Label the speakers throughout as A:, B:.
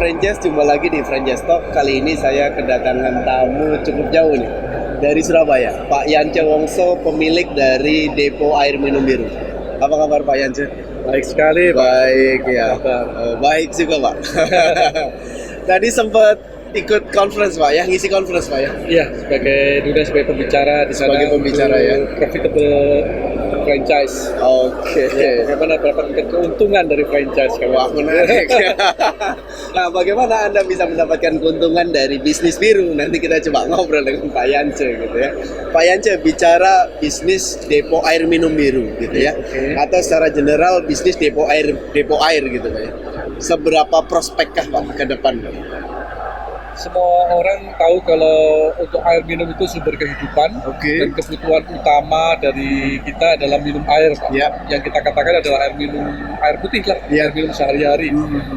A: Franchise, jumpa lagi di Franchise Talk. Kali ini saya kedatangan tamu cukup jauh nih, dari Surabaya, Pak Yance Wongso, pemilik dari Depo Air Minum Biru. Apa kabar Pak Yance?
B: Baik sekali, Pak.
A: Baik ya. Baik juga Pak. Tadi sempat ikut conference Pak, ya ngisi conference Pak ya?
B: Iya, sebagai pembicara di sana.
A: Sebagai pembicara ya.
B: Profitable franchise.
A: Oke.
B: Ya, bagaimana mendapatkan keuntungan dari franchise?
A: Wah, menarik. Nah, bagaimana Anda bisa mendapatkan keuntungan dari bisnis biru? Nanti kita coba ngobrol dengan Pak Yance gitu ya. Pak Yance bicara bisnis depo air minum biru gitu ya.
B: Oke.
A: Atau secara general bisnis depo air gitu Pak ya. Seberapa prospekkah Pak ke depan?
B: Semua orang tahu kalau untuk air minum itu sumber kehidupan.
A: Oke.
B: Dan kebutuhan utama dari kita adalah minum air, Pak.
A: Ya.
B: Yang kita katakan adalah air putih lah,
A: Ya.
B: air minum sehari-hari.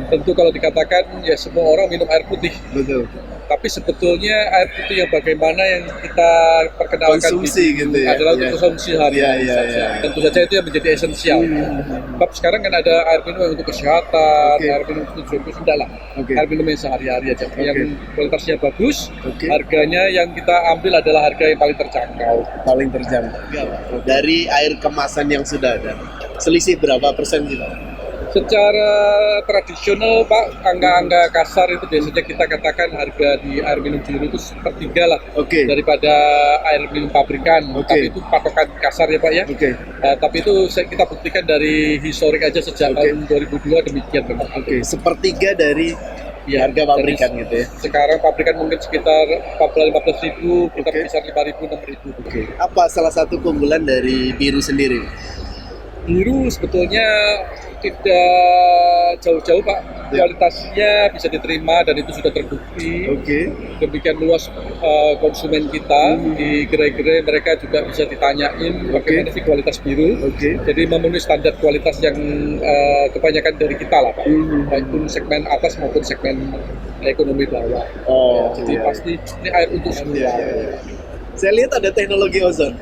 B: Tentu kalau dikatakan ya semua orang minum air putih.
A: Betul.
B: Tapi sebetulnya air putih yang bagaimana yang kita perkenalkan
A: Konsumsi gitu ya.
B: adalah untuk
A: Ya.
B: konsumsi harian
A: Ya.
B: saja. Tentu saja itu yang menjadi esensial. Sebab sekarang kan ada air minum yang untuk kesehatan,
A: Oke.
B: air minum untuk jokes, enggak lah.
A: Oke.
B: Air minum yang sehari-hari aja.
A: Oke.
B: Yang kualitasnya bagus,
A: Oke.
B: harganya yang kita ambil adalah harga yang paling terjangkau.
A: Paling terjangkau. Dari air kemasan yang sudah ada, selisih berapa persen gitu?
B: Secara tradisional, Pak, angka-angka kasar itu biasanya kita katakan harga di air minum biru itu sepertiga lah
A: Oke.
B: daripada air minum pabrikan.
A: Oke.
B: Tapi itu patokan kasar ya Pak ya.
A: Oke.
B: Tapi itu kita buktikan dari historik aja sejak
A: Oke.
B: tahun 2002 demikian memang.
A: Oke, sepertiga dari
B: Ya,
A: harga pabrikan gitu ya.
B: Sekarang pabrikan mungkin sekitar 15.000, kita
A: Oke.
B: bisa 5.000, 6.000.
A: Oke. Apa salah satu keunggulan dari biru sendiri?
B: Biru sebetulnya tidak jauh-jauh Pak,
A: Ya.
B: kualitasnya bisa diterima dan itu sudah terbukti.
A: Oke.
B: Demikian luas konsumen kita di gerai-gerai, mereka juga bisa ditanyain bagaimana sih kualitas biru.
A: Oke.
B: Jadi memenuhi standar kualitas yang kebanyakan dari kita lah Pak, baik pun segmen atas maupun segmen ekonomi bawah.
A: Oh,
B: Jadi
A: iya.
B: pasti ini air untuk semua.
A: Iya. Saya lihat ada teknologi ozon.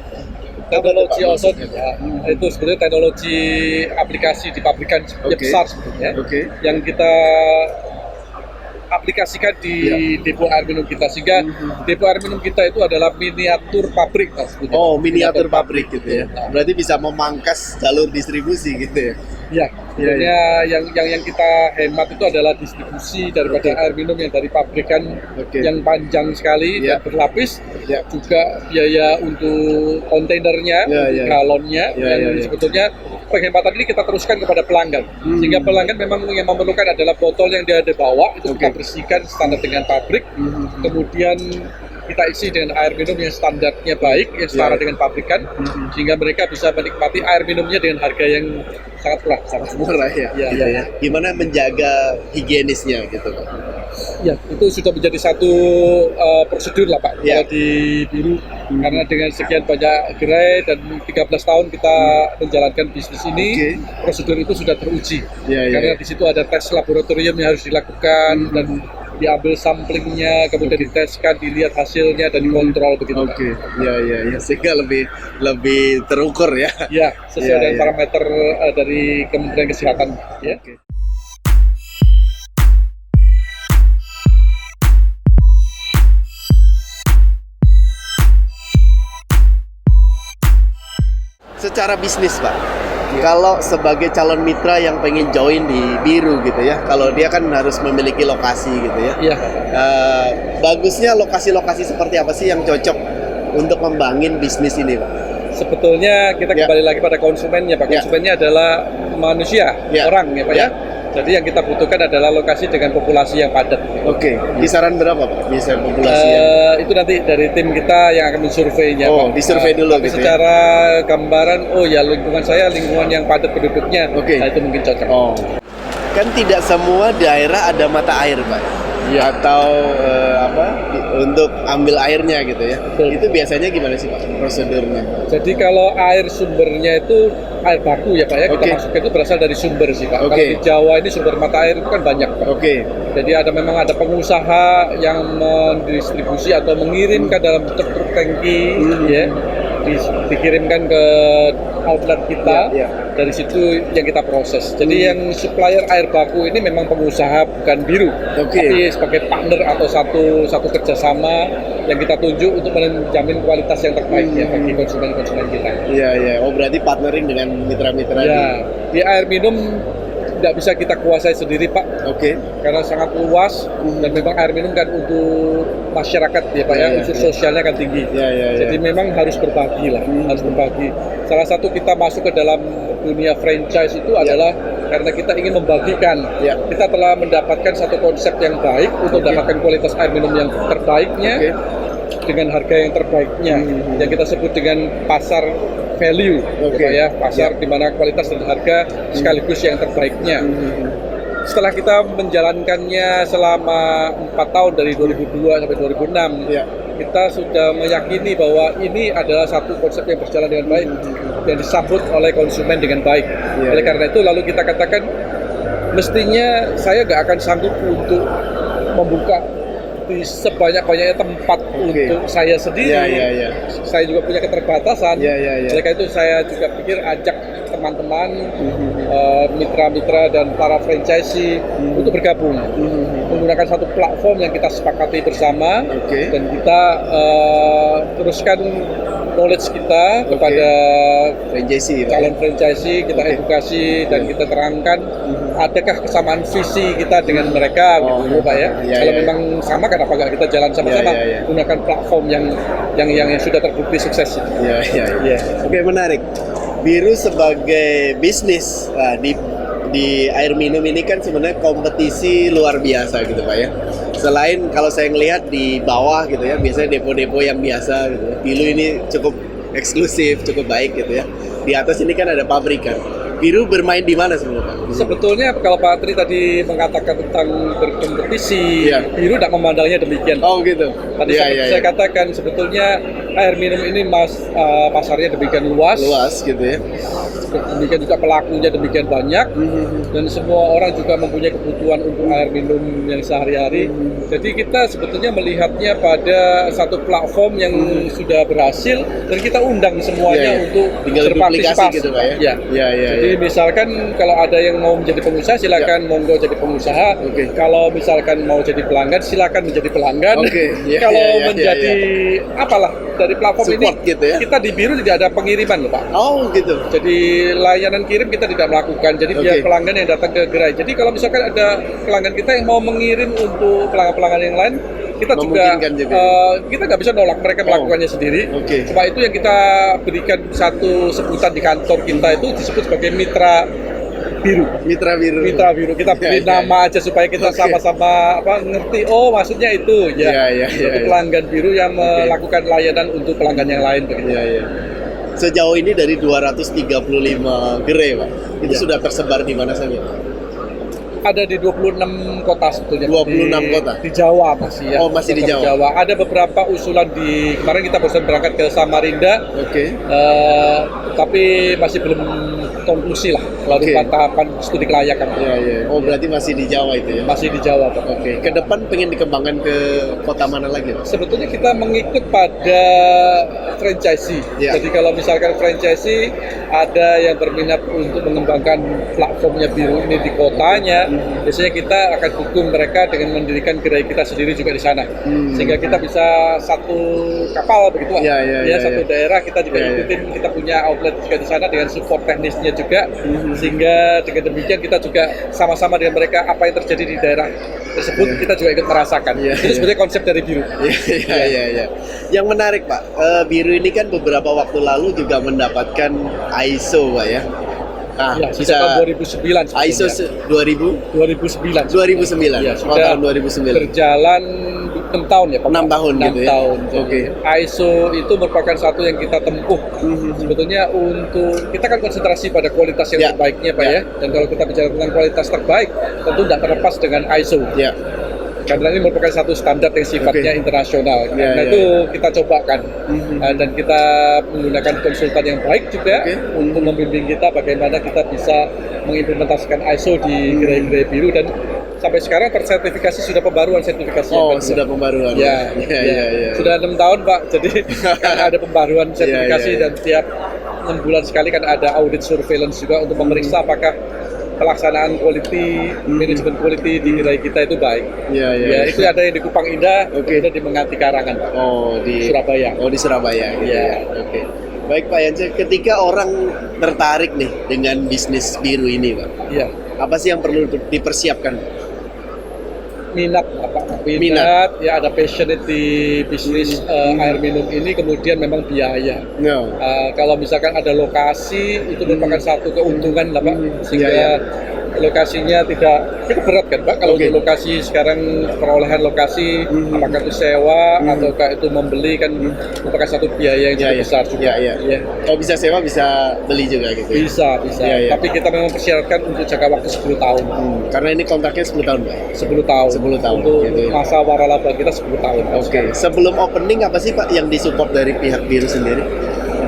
B: Teknologi
A: Apa tuh, Pak,
B: ozon
A: maksudnya?
B: ya, itu sebetulnya teknologi aplikasi di pabrikan yang
A: Oke.
B: besar sebetulnya,
A: Oke.
B: yang kita aplikasikan di depo air minum kita, sehingga depo air minum kita itu adalah miniatur pabrik Pak, sebetulnya.
A: Oh, miniatur pabrik gitu ya. Berarti bisa memangkas jalur distribusi gitu ya.
B: Ya, sebenarnya yang kita hemat itu adalah distribusi daripada
A: Oke.
B: air minum yang dari pabrikan
A: Oke.
B: yang panjang sekali
A: Ya.
B: dan berlapis,
A: Ya.
B: juga biaya untuk kontainernya,
A: Ya,
B: untuk
A: ya.
B: galonnya,
A: Ya,
B: yang
A: ya.
B: sebetulnya penghematan ini kita teruskan kepada pelanggan, sehingga pelanggan memang yang memerlukan adalah botol yang dia ada bawa itu kita
A: Oke.
B: bersihkan standar dengan pabrik, kemudian kita isi dengan air minum yang standarnya baik, yang setara
A: Ya.
B: dengan pabrikan, sehingga mereka bisa menikmati air minumnya dengan harga yang sangat murah.
A: Sangat murah ya.
B: Ya,
A: Gitu
B: ya.
A: Gimana menjaga higienisnya gitu.
B: Ya, itu sudah menjadi satu prosedur lah Pak,
A: Ya.
B: kalau di biru, karena dengan sekian banyak gerai dan 13 tahun kita menjalankan bisnis ini,
A: Oke.
B: prosedur itu sudah teruji.
A: Ya, ya,
B: Karena
A: ya.
B: di situ ada tes laboratorium yang harus dilakukan dan diambil samplingnya, kemudian diteskan, dilihat hasilnya dan dikontrol begitu Pak.
A: Oke. Ya. Sehingga lebih terukur ya.
B: Ya, sesuai
A: Ya,
B: dengan
A: ya.
B: parameter dari Kementerian Kesehatan. Ya.
A: Oke. Secara bisnis Pak, kalau sebagai calon mitra yang pengen join di biru gitu ya, kalau dia kan harus memiliki lokasi gitu ya.
B: Iya.
A: Bagusnya lokasi-lokasi seperti apa sih yang cocok untuk membangun bisnis ini Pak?
B: Sebetulnya kita
A: Ya.
B: kembali lagi pada konsumennya Pak.
A: Ya.
B: Konsumennya adalah manusia,
A: Ya.
B: orang ya Pak ya.
A: Ya.
B: Jadi yang kita butuhkan adalah lokasi dengan populasi yang padat.
A: Oke, kisaran berapa Pak biasa populasinya?
B: Itu nanti dari tim kita yang akan mensurveinya
A: Oh,
B: Pak.
A: disurvei dulu
B: Tapi
A: gitu ya?
B: secara gambaran, oh ya lingkungan saya lingkungan yang padat penduduknya.
A: Oke.
B: Nah, itu mungkin cocok.
A: Oh, kan tidak semua daerah ada mata air Pak.
B: Iya.
A: Atau untuk ambil airnya gitu ya.
B: Betul.
A: Itu biasanya gimana sih Pak prosedurnya?
B: Jadi kalau air sumbernya itu air baku ya Pak ya, kita
A: Oke.
B: masukkan itu berasal dari sumber sih Pak.
A: Oke.
B: Kalau di Jawa ini sumber mata air itu kan banyak Pak.
A: Oke.
B: Jadi memang ada pengusaha yang mendistribusi atau mengirimkan dalam truk-truk tangki, ya, dikirimkan ke outlet kita,
A: Ya, ya.
B: dari situ yang kita proses. Jadi yang supplier air baku ini memang pengusaha bukan biru,
A: Oke.
B: tapi sebagai partner atau satu kerjasama yang kita tunjuk untuk menjamin kualitas yang terbaik ya bagi konsumen-konsumen kita.
A: Iya, iya. Oh, berarti partnering dengan mitra-mitra
B: Ya, di air minum tidak bisa kita kuasai sendiri Pak,
A: Oke.
B: karena sangat luas dan memang air minum kan untuk masyarakat ya Pak ya,
A: Ya,
B: unsur
A: ya.
B: sosialnya kan tinggi.
A: Ya.
B: Jadi memang harus berbagi lah, harus berbagi. Salah satu kita masuk ke dalam dunia franchise itu adalah karena kita ingin membagikan.
A: Ya.
B: Kita telah mendapatkan satu konsep yang baik untuk mendapatkan kualitas air minum yang terbaiknya
A: Oke.
B: dengan harga yang terbaiknya, yang kita sebut dengan pasar value,
A: Oke.
B: ya pasar di mana kualitas dan harga sekaligus yang terbaiknya. Setelah kita menjalankannya selama 4 tahun dari 2002 sampai 2006,
A: Ya.
B: kita sudah meyakini bahwa ini adalah satu konsep yang berjalan dengan baik, yang disambut oleh konsumen dengan baik.
A: Ya,
B: Oleh
A: ya.
B: karena itu lalu kita katakan, mestinya saya nggak akan sanggup untuk membuka di sebanyak-banyaknya tempat untuk saya sendiri.
A: Ya.
B: Saya juga punya keterbatasan.
A: Ya.
B: Oleh karena itu saya juga pikir ajak teman-teman, mitra-mitra dan para franchisee untuk bergabung menggunakan satu platform yang kita sepakati bersama.
A: Oke.
B: Dan kita teruskan knowledge kita kepada
A: Franchisee, Pak.
B: calon franchisee, kita
A: Oke.
B: edukasi dan kita terangkan adakah kesamaan visi kita dengan mereka gitu Pak ya.
A: Ya,
B: Kalau
A: ya.
B: memang sama kenapa nggak kita jalan sama-sama
A: Ya.
B: gunakan platform yang sudah terbukti sukses.
A: Ya.
B: Ya.
A: Oke, menarik. Biru sebagai bisnis di air minum ini kan sebenarnya kompetisi luar biasa gitu Pak ya. Selain kalau saya ngelihat di bawah gitu ya, biasanya depo-depo yang biasa gitu ya. Biru ini cukup eksklusif, cukup baik gitu ya. Di atas ini kan ada pabrikan. Biru bermain di mana sebenarnya Pak?
B: Sebetulnya kalau Pak Tri tadi mengatakan tentang berkompetisi,
A: Iya.
B: Biru tidak memandangnya demikian.
A: Oh gitu.
B: Tadi
A: Iya.
B: saya katakan sebetulnya air minum ini pasarnya demikian luas,
A: Gitu ya.
B: demikian juga pelakunya demikian banyak, dan semua orang juga mempunyai kebutuhan untuk air minum yang sehari-hari. Jadi kita sebetulnya melihatnya pada satu platform yang sudah berhasil dan kita undang semuanya
A: Iya.
B: untuk
A: Tinggal duplikasi
B: berpartisipasi.
A: gitu Pak ya.
B: Ya. Jadi misalkan kalau ada yang mau menjadi pengusaha silakan monggo jadi pengusaha.
A: Oke.
B: Kalau misalkan mau jadi pelanggan silakan menjadi pelanggan.
A: Oke. Iya,
B: Kalau
A: iya,
B: menjadi apalah dari platform
A: Support
B: ini
A: gitu ya.
B: kita di Biru tidak ada pengiriman loh Pak.
A: Oh gitu.
B: Jadi layanan kirim kita tidak melakukan. Jadi biar
A: Oke.
B: pelanggan yang datang ke gerai. Jadi kalau misalkan ada pelanggan kita yang mau mengirim untuk pelanggan-pelanggan yang lain, kita juga,
A: Memungkinkan juga.
B: kita nggak bisa nolak mereka melakukannya sendiri.
A: Oke.
B: Cuma itu yang kita berikan satu sebutan di kantor kita itu disebut sebagai mitra biru.
A: Mitra biru.
B: Mitra biru kita beri
A: Iya.
B: nama aja supaya kita
A: Oke.
B: sama-sama ngerti. Oh maksudnya itu ya.
A: Iya.
B: Untuk pelanggan biru yang melakukan layanan untuk pelanggan yang lain begitu.
A: Iya. Sejauh ini dari 235 gerai Pak, itu
B: Iya.
A: sudah tersebar di mana saja?
B: Ada di 26 kota sebetulnya.
A: 26 kota?
B: Di Jawa masih ya.
A: Oh, masih di
B: Tetap
A: Jawa.
B: Ada beberapa usulan kemarin kita baru berangkat ke Samarinda,
A: Oke.
B: tapi masih belum konklusi lah melalui
A: Oke.
B: tahapan studi kelayakan.
A: Iya. Oh berarti masih di Jawa itu ya?
B: Masih di Jawa Pak.
A: Oke. Ke depan pengen dikembangkan ke kota mana lagi Pak?
B: Sebetulnya kita mengikut pada franchisee.
A: Ya.
B: Jadi kalau misalkan franchisee ada yang berminat untuk mengembangkan platformnya Biru ini di kotanya, biasanya kita akan dukung mereka dengan mendirikan gerai kita sendiri juga di sana. Sehingga kita bisa satu kapal begitu Pak.
A: Iya,
B: Satu daerah kita juga
A: Iya.
B: ikutin, kita punya outlet juga di sana dengan support teknisnya juga. Sehingga dengan demikian kita juga sama-sama dengan mereka apa yang terjadi di daerah tersebut kita juga ikut merasakan.
A: Iya,
B: Itu sebetulnya konsep dari Biru.
A: Iya. Yang menarik Pak, Biru ini kan beberapa waktu lalu juga mendapatkan ISO Pak ya. Nah,
B: Ya, sejak tahun 2009 sebetulnya.
A: ISO 2000
B: 2009.
A: 2009.
B: Ya,
A: Oh,
B: sudah
A: tahun 2009.
B: berjalan 6 tahun ya Pak?
A: 6 tahun
B: 6
A: gitu ya?
B: tahun.
A: Oke.
B: ISO itu merupakan satu yang kita tempuh sebetulnya untuk kita kan konsentrasi pada kualitas yang
A: Ya.
B: terbaiknya Pak
A: Ya.
B: ya. Dan kalau kita bicara tentang kualitas terbaik tentu tidak terlepas dengan ISO.
A: Ya.
B: Karena ini merupakan satu standar yang sifatnya
A: Oke.
B: internasional.
A: Ya,
B: Karena
A: ya,
B: itu kita cobakan dan kita menggunakan konsultan yang baik juga
A: Oke.
B: untuk membimbing kita bagaimana kita bisa mengimplementasikan ISO di gerai-gerai Biru dan sampai sekarang tersertifikasi sudah pembaruan sertifikasi.
A: Oh,
B: yang kedua.
A: sudah pembaruan.
B: Ya,
A: Iya.
B: Sudah 6 tahun Pak, jadi kan ada pembaruan sertifikasi
A: Iya.
B: dan tiap 6 bulan sekali kan ada audit surveillance juga untuk memeriksa apakah pelaksanaan quality, manajemen quality di gerai kita itu baik.
A: Iya, iya.
B: Ya, itu ada yang di Kupang Indah,
A: Oke.
B: kemudian di Menganti Karangan, Pak.
A: Oh, di
B: Surabaya.
A: Oh, di Surabaya gitu
B: Iya.
A: ya. Oke. Baik Pak Yance, ketika orang tertarik nih dengan bisnis biru ini, Pak.
B: Iya.
A: Apa sih yang perlu dipersiapkan?
B: Minat,
A: Minat.
B: ya ada passionate di bisnis air minum ini, kemudian memang biaya.
A: No.
B: Kalau misalkan ada lokasi, itu merupakan satu keuntungan lah Pak, sehingga
A: Iya,
B: lokasinya tidak cukup berat kan Pak, kalau
A: Oke.
B: untuk lokasi sekarang perolehan lokasi, apakah itu sewa ataukah itu membeli kan merupakan satu biaya yang
A: Iya,
B: cukup
A: iya.
B: besar juga.
A: Iya, iya. Kalau bisa sewa bisa beli juga gitu. Ya?
B: Bisa.
A: Iya, iya.
B: Tapi kita memang persyaratkan untuk jangka waktu 10 tahun.
A: Karena ini kontraknya 10 tahun, Pak.
B: 10 tahun.
A: 10 tahun,
B: Untuk
A: gitu ya.
B: masa waralaba kita 10 tahun.
A: Oke. Sebelum opening apa sih Pak yang disupport dari pihak biru sendiri?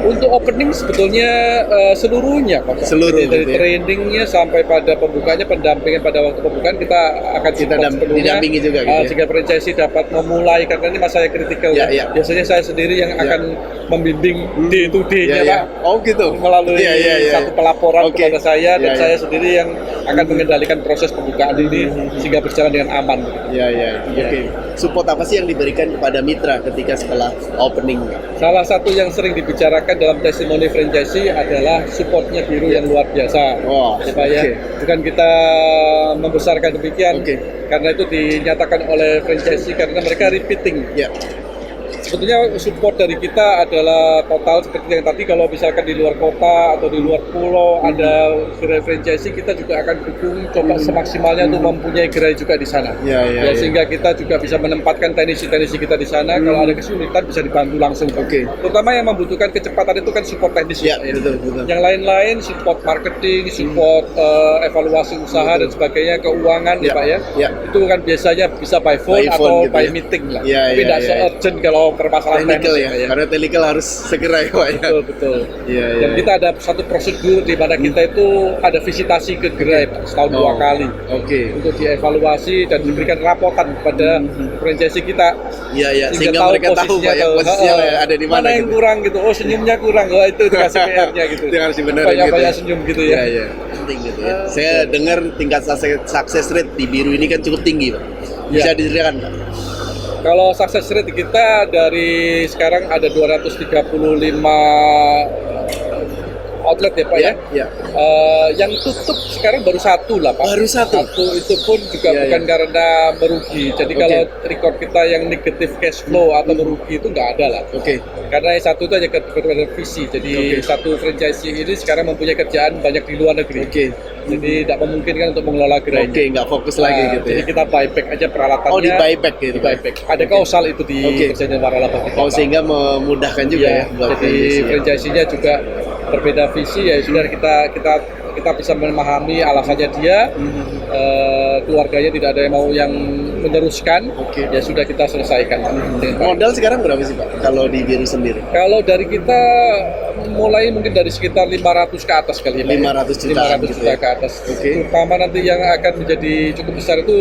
B: Untuk opening sebetulnya seluruhnya Pak.
A: Seluruh
B: Dari
A: gitu ya.
B: trainingnya sampai pada pembukanya, pendampingan pada waktu pembukaan kita akan
A: Kita
B: support sepenuhnya,
A: didampingi juga gitu ya.
B: sehingga franchisee dapat memulai, karena ini masa yang kritikal
A: Ya,
B: ya.
A: ya.
B: Biasanya saya sendiri yang akan membimbing day to day-nya
A: Iya, iya.
B: Pak,
A: Oh gitu.
B: melalui
A: Iya, iya, iya.
B: satu pelaporan
A: Oke.
B: kepada saya, dan
A: Iya,
B: saya
A: iya.
B: sendiri yang akan mengendalikan proses pembukaan ini sehingga berjalan dengan aman.
A: Iya, iya. Oke. Support apa sih yang diberikan kepada mitra ketika setelah opening?
B: Salah satu yang sering dibicarakan dalam testimoni franchisee adalah supportnya biru yang luar biasa.
A: Wah,
B: Ya, Pak, ya.
A: oke.
B: Bukan kita membesarkan demikian,
A: Oke.
B: karena itu dinyatakan oleh franchisee karena mereka repeating.
A: Ya.
B: Sebetulnya support dari kita adalah total seperti yang tadi, kalau misalkan di luar kota atau di luar pulau ada gerai franchisee, kita juga akan dukung coba semaksimalnya untuk mempunyai gerai juga di sana.
A: Ya, ya, ya.
B: Sehingga kita juga bisa menempatkan teknisi-teknisi kita di sana, kalau ada kesulitan bisa dibantu langsung.
A: Oke.
B: Terutama yang membutuhkan kecepatan itu kan support teknis.
A: Ya,
B: Pak,
A: betul, betul.
B: Yang lain-lain support marketing, support evaluasi usaha dan sebagainya, keuangan
A: Ya,
B: ya Pak ya.
A: ya.
B: Itu kan biasanya bisa by phone,
A: By phone
B: atau
A: gitu
B: by
A: ya.
B: meeting lah.
A: Ya,
B: Tapi
A: ya,
B: tidak
A: ya.
B: se-urgent kalau permasalahan
A: Technical
B: teknis,
A: ya.
B: Pak, ya.
A: Karena technical harus segera ya, Pak ya.
B: Betul, betul.
A: Iya, iya.
B: Dan kita ada satu prosedur di mana kita itu ada visitasi ke gerai Pak, setahun 2 kali.
A: Oke.
B: Untuk dievaluasi dan diberikan rapotan kepada franchisee kita.
A: Iya, iya. Sehingga mereka tahu Pak ya posisinya ada di mana
B: yang
A: gitu.
B: kurang gitu. Oh, senyumnya kurang. Oh, itu dikasih PR-nya gitu.
A: Itu harus dibenerin gitu.
B: Banyak-banyak
A: ya.
B: senyum gitu
A: Iya,
B: ya.
A: iya. Penting gitu ya. Saya dengar tingkat success rate di biru ini kan cukup tinggi, Pak. Bisa
B: Iya.
A: diceritakan, Pak?
B: Kalau success rate kita dari sekarang ada 235 outlet ya Pak ya.
A: Iya.
B: Yang tutup sekarang baru satu lah Pak.
A: Baru satu?
B: Satu itu pun juga
A: Iya,
B: bukan
A: iya.
B: karena merugi. Jadi
A: Oke.
B: kalau record kita yang negatif cash flow atau merugi itu nggak ada lah.
A: Oke.
B: Karena yang satu itu hanya berbeda visi. Jadi
A: Oke.
B: satu franchisee ini sekarang mempunyai kerjaan banyak di luar negeri.
A: Oke.
B: Jadi tidak memungkinkan untuk mengelola gerai.
A: Oke, nggak fokus lagi gitu
B: Jadi
A: ya.
B: kita buyback aja peralatannya.
A: Oh, di buyback gitu.
B: Di buyback. Ada kausal itu di
A: Oke.
B: perjanjian waralaba kita.
A: Oh,
B: Pak.
A: sehingga memudahkan juga ya
B: Iya,
A: buat
B: jadi
A: franchisee.
B: franchisee-nya juga berbeda visi, ya sudah kita bisa memahami alasannya dia, keluarganya tidak ada yang mau yang meneruskan,
A: Oke.
B: ya sudah kita selesaikan dengan baik.
A: Modal sekarang berapa sih, Pak? Kalau di biru sendiri?
B: Kalau dari kita mulai mungkin dari sekitar 500 ke atas kali ya, Pak, ya.
A: 500 jutaan
B: 500
A: gitu
B: juta
A: ya.
B: ke atas.
A: Oke.
B: Terutama nanti yang akan menjadi cukup besar itu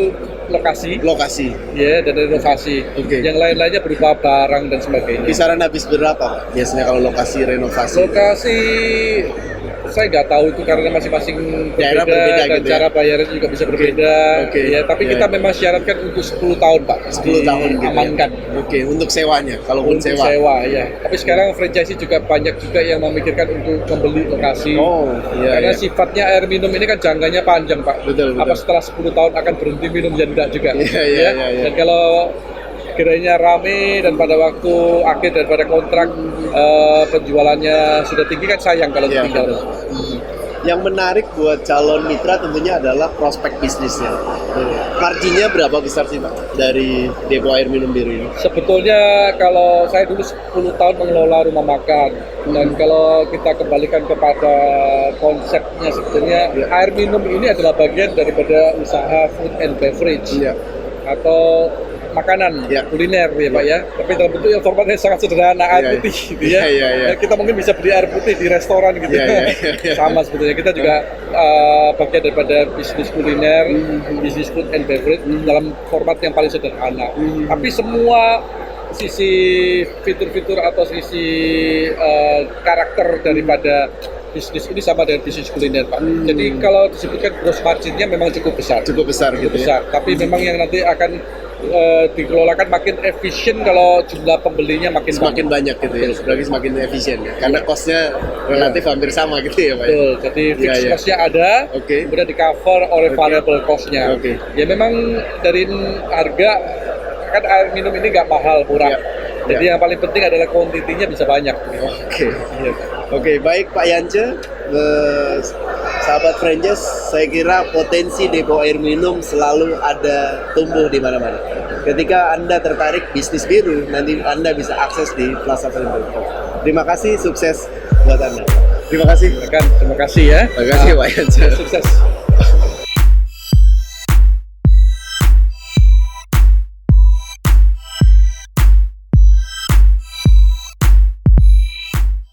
B: lokasi,
A: Lokasi.
B: ya, dan renovasi.
A: Oke.
B: Yang lain-lainnya berupa barang dan sebagainya.
A: Kisaran habis berapa, Pak? Biasanya kalau lokasi renovasi.
B: Lokasi saya nggak tahu itu karena masing-masing
A: Daerah
B: berbeda
A: berbeda
B: dan
A: gitu ya?
B: cara bayarnya juga bisa berbeda.
A: Oke.
B: Ya, tapi
A: Ya,
B: kita
A: ya.
B: memang syaratkan untuk 10 tahun Pak.
A: 10 tahun gitu ya?
B: amankan.
A: Oke, untuk sewanya, kalaupun
B: Untuk
A: sewa.
B: sewa ya. Tapi sekarang franchisee juga banyak juga yang memikirkan untuk membeli lokasi.
A: Oh, iya,
B: Karena
A: iya.
B: sifatnya air minum ini kan jangganya panjang Pak.
A: Betul, betul.
B: Apa setelah 10 tahun akan berhenti minum ya tidak juga.
A: Iya, iya,
B: Ya.
A: iya, iya.
B: Dan kalau gerainya rame dan pada waktu akhir daripada kontrak penjualannya sudah tinggi kan sayang kalau
A: Iya,
B: ditinggal.
A: betul. Yang menarik buat calon mitra tentunya adalah prospek bisnisnya. Marginnya berapa besar sih, Pak, dari depo air minum biru ini?
B: Sebetulnya kalau saya dulu 10 tahun mengelola rumah makan, dan kalau kita kembalikan kepada konsepnya sebetulnya air minum ini adalah bagian daripada usaha food and beverage
A: Iya.
B: atau makanan
A: Ya.
B: kuliner ya Pak ya, tapi dalam bentuk yang formatnya sangat sederhana, air
A: Iya,
B: putih gitu
A: iya,
B: ya.
A: iya, iya.
B: Dan kita mungkin bisa beli air putih di restoran gitu.
A: Iya, iya, iya.
B: Sama sebetulnya kita juga bagian daripada bisnis kuliner, bisnis food and beverage dalam format yang paling sederhana. Tapi semua sisi fitur-fitur atau sisi karakter daripada bisnis ini sama dengan bisnis kuliner, Pak. Jadi kalau disebutkan gross marginnya memang cukup besar.
A: Cukup besar gitu ya.
B: Besar, tapi memang yang nanti akan dikelolakan makin efisien kalau jumlah pembelinya makin
A: Semakin banyak gitu ya, berarti semakin efisien ya. Karena cost-nya relatif hampir sama gitu ya Pak.
B: Betul, jadi
A: Iya,
B: fixed
A: iya.
B: cost-nya ada,
A: Oke.
B: kemudian di cover oleh
A: Oke.
B: variable cost-nya.
A: Oke.
B: Ya memang dari harga, kan air minum ini nggak mahal, murah.
A: Iya.
B: Jadi yang paling penting adalah kuantitinya bisa banyak.
A: Oke.
B: Iya.
A: Oke, baik Pak Yance, sahabat franchise, saya kira potensi depo air minum selalu ada tumbuh di mana-mana. Ketika Anda tertarik bisnis biru, nanti Anda bisa akses di Plaza Franchise. Terima kasih, sukses buat Anda. Terima kasih.
B: Terima kasih ya.
A: Terima kasih Pak Yance.
B: Sukses.